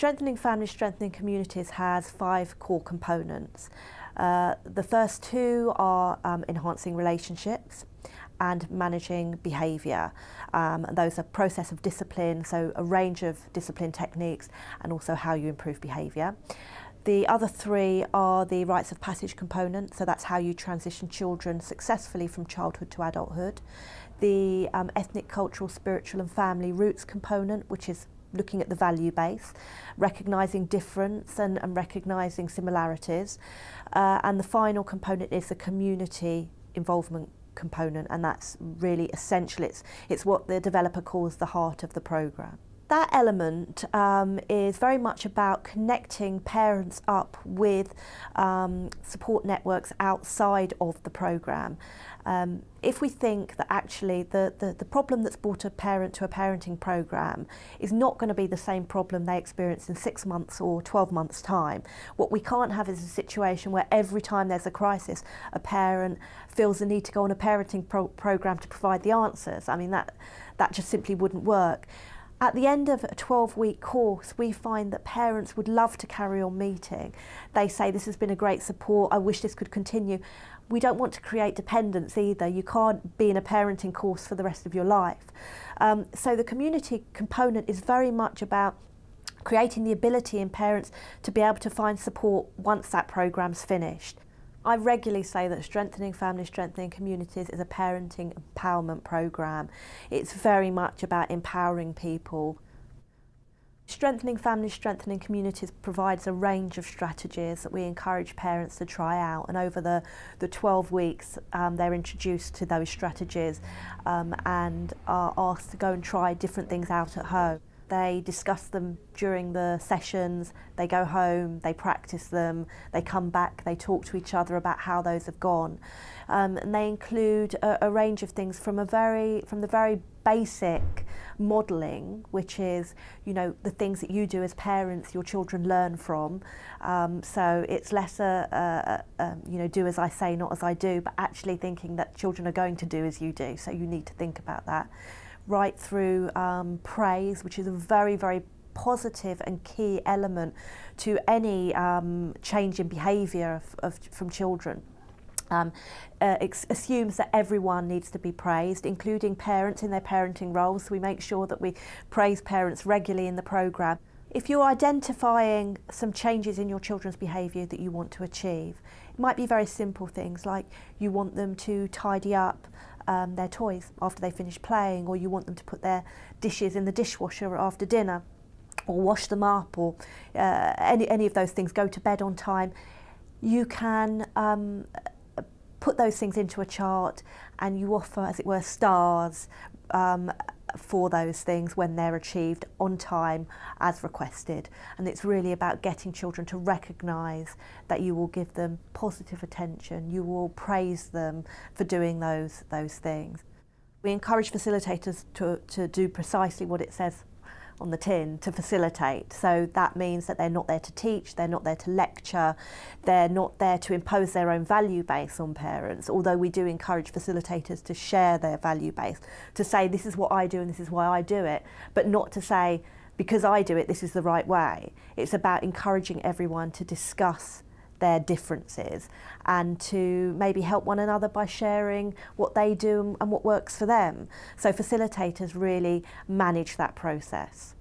Strengthening Families, Strengthening Communities has 5 core components. The first 2 are enhancing relationships and managing behaviour. Those are process of discipline, so a range of discipline techniques, and also how you improve behaviour. The other 3 are the rites of passage component, so that's how you transition children successfully from childhood to adulthood. The ethnic, cultural, spiritual and family roots component, which is looking at the value base, recognising difference and recognising similarities. And the final component is the community involvement component, and that's really essential. It's what the developer calls the heart of the programme. That element is very much about connecting parents up with support networks outside of the programme. If we think that actually the problem that's brought a parent to a parenting programme is not going to be the same problem they experience in 6 months or 12 months' time, what we can't have is a situation where every time there's a crisis, a parent feels the need to go on a parenting programme to provide the answers. I mean, that just simply wouldn't work. At the end of a 12-week course, we find that parents would love to carry on meeting. They say, this has been a great support, I wish this could continue. We don't want to create dependence either. You can't be in a parenting course for the rest of your life. So the community component is very much about creating the ability in parents to be able to find support once that programme's finished. I regularly say that Strengthening Families, Strengthening Communities is a parenting empowerment programme. It's very much about empowering people. Strengthening Families, Strengthening Communities provides a range of strategies that we encourage parents to try out, and over the 12 weeks they're introduced to those strategies and are asked to go and try different things out at home. They discuss them during the sessions, they go home, they practice them, they come back, they talk to each other about how those have gone. And they include a range of things from the very basic modelling, which is, you know, the things that you do as parents, your children learn from. So it's less you know, do as I say, not as I do, but actually thinking that children are going to do as you do, so you need to think about that. Right through praise, which is a very, very positive and key element to any change in behaviour from children. Assumes that everyone needs to be praised, including parents in their parenting roles. So we make sure that we praise parents regularly in the programme. If you're identifying some changes in your children's behaviour that you want to achieve, it might be very simple things like you want them to tidy up their toys after they finish playing, or you want them to put their dishes in the dishwasher after dinner, or wash them up, or any of those things, go to bed on time. You can put those things into a chart and you offer, as it were, stars for those things when they're achieved on time as requested. And it's really about getting children to recognise that you will give them positive attention, you will praise them for doing those things. We encourage facilitators to do precisely what it says on the tin, to facilitate. So that means that they're not there to teach, they're not there to lecture, they're not there to impose their own value base on parents, although we do encourage facilitators to share their value base, to say this is what I do and this is why I do it, but not to say because I do it this is the right way. It's about encouraging everyone to discuss their differences and to maybe help one another by sharing what they do and what works for them. So facilitators really manage that process.